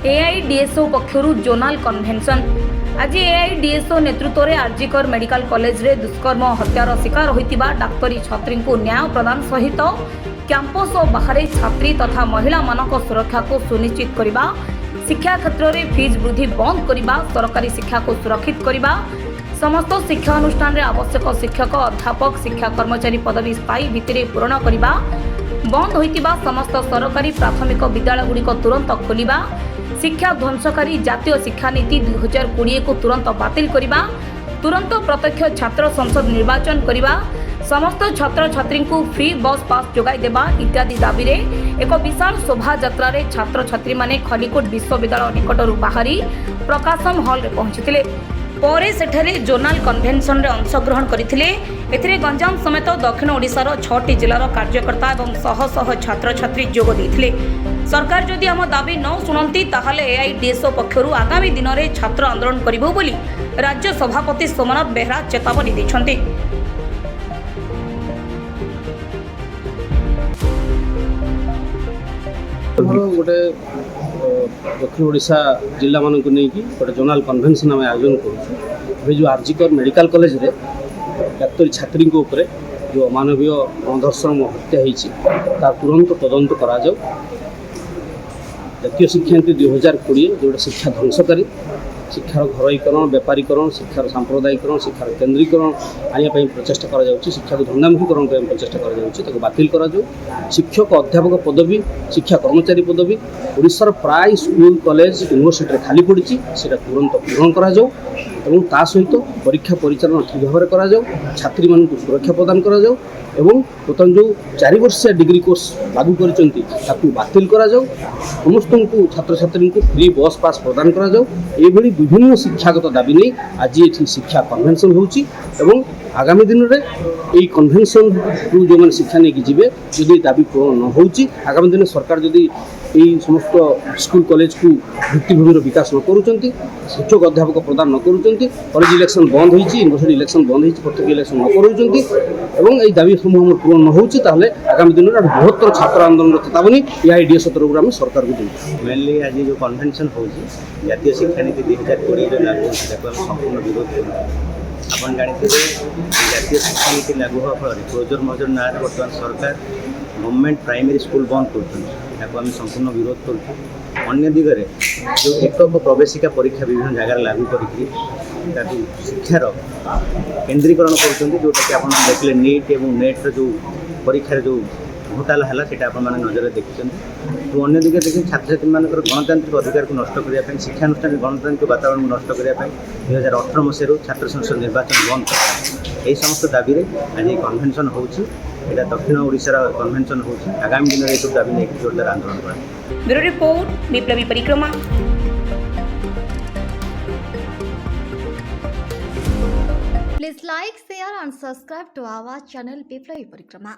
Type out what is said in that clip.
AIDSO पक्षरु zonal convention आज AIDSO नेतृत्व में आरजीकर मेडिकल कॉलेज रे दुष्कर्म हत्यार शिकार होइतिबा डाक्तरी छात्री को न्याय प्रदान सहित कैंपस और बाहर छात्री तथा महिला मानक सुरक्षा को सुनिश्चित करने, शिक्षा क्षेत्र में फीस वृद्धि बंद करने, सरकारी शिक्षा को सुरक्षित करने, समस्त शिक्षा अनुष्ठान में आवश्यक शिक्षक अध्यापक शिक्षा कर्मचारी पदवी स्थायी भित्ति पूरण करने, बंद होइतिबा समस्त सरकारी प्राथमिक विद्यालयगुड़िक तुरंत खोलिबा, शिक्षा ध्वंसकारी जातीय शिक्षा नीति 2020 को तुरंत बातिल करने, तुरंत प्रत्यक्ष छात्र संसद निर्वाचन करने, समस्त छात्र छात्री को फ्री बस पास जोगाई देबा इत्यादि दाबी रे एक विशाल शोभा यात्रा रे छात्र छात्री माने खलिकोट विश्वविद्यालय निकटरू बाहरी प्रकाशन हॉल रे पहुंचीथिले। परे सेठारे जोनाल कन्वेंशन रे अंशग्रहण करथिले। एथिरे गंजाम समेत दक्षिण ओडिशार 6टी जिलार कार्यकर्ता एवं शह शह छात्र छात्री जोग देथिले। सरकार जदि आम दाबी न शुणती ताहले एआईडीएसओ पक्षरु आगामी दिन में छात्र आंदोलन करिबो बोली राज्य सभापति सोमनाथ बेहरा चेतावनी दैछन्ति। गोटे दक्षिण ओडिशा जिला मान को लेकिन गोटे जोनाल कन्वेंशन आम आयोजन करूँ। जो आरजीकर मेडिकल कॉलेज रे डाक्तरी छात्री ऊपर जो अमानवीय गणधर्षण हत्या होता तुरंत तदंत करा जाऊ। जातीय शिक्षा नीति 2020 जो शिक्षा ध्वंसकारी शिक्षार घरोईकरण व्यापारीकरण शिक्षार सांप्रदायिकरण शिक्षार केन्द्रीकरण आने प्रचेषा कर शिक्षा को धंदामुखीकरण प्रचेषा कर बातिल करा जाऊ। शिक्षक अध्यापक पदवी शिक्षा कर्मचारी पदवी ओडिशार प्राय स्कूल कॉलेज यूनिवर्सिटी खाली पड़ी से तुरंत पूरण करा जाऊ एवं ता सहित परीक्षा परिचालन ठीक भाव में करा जाऊ। छात्री मान सुरक्षा प्रदान करा जाऊ एवं बर्तमान जो 4 वर्षिया डिग्री कोर्स लागू कर बातिल करा जाऊ। समस्त को छात्र छात्री को फ्री बस पास प्रदान करा जाऊ। एभली विभिन्न शिक्षागत दाबी नहीं आज ये शिक्षा कन्वेंशन होची एवं आगामी दिन में यही कन्वेंशन को जो मैंने शिक्षा नहीं जीवे जदि दाबी पूरण न होची आगामी दिन सरकार जदि यही समस्त स्कूल कॉलेज को भित्तिभूमि विकास न करुँच शिक्षक अध्यापक प्रदान न करुँच कॉलेज इलेक्शन बंद होती यूनिवर्सिटी इलेक्शन बंद होती प्रत्येक इलेक्शन न करुँच दाबी समूह पूरण न होची आगामी दिन में बृहत्तर छात्र आंदोलन चेतावनी एआईडीएसओ तरफ आम सरकार को दूँ। मेनली आज जो कन्वेंशन हो जातीय शिक्षा नीति 2020 जो लागू संपूर्ण विरोध आप जानते जातीय शिक्षा नीति लागू होगा फल प्रोजर मजर ना बर्तमान सरकार गवर्नमेंट प्राइमरी स्कूल बंद कर संपूर्ण विरोध कर दिगरे जो एकक प्रवेशिका परीक्षा विभिन्न जगार लागू कर शिक्षार केन्द्रीकरण कर जोटा कि आप देखिए नीट एवं नेट्र जो परीक्षार जो घोटाला है से नजर देखते। तो अन्य दिगे देखिए छात्र छात्री मान गणतांत्रिक अधिकार को नष्ट करने शिक्षानुष्ठान गणतांत्रिक वातावरण को नष्ट करने 2018 मसीह छात्र संसद निर्वाचन बंद कर यही समस्त दाबी आज ये कन्वेंशन होची दक्षिण ओडिशार कन्वेंशन होची आगामी दिन में सब दाबी नहीं जोरदार आंदोलन कर। ब्यूरो रिपोर्ट विप्लवी परिक्रमा। Please like, share and subscribe to our channel Biplavi Parikrama.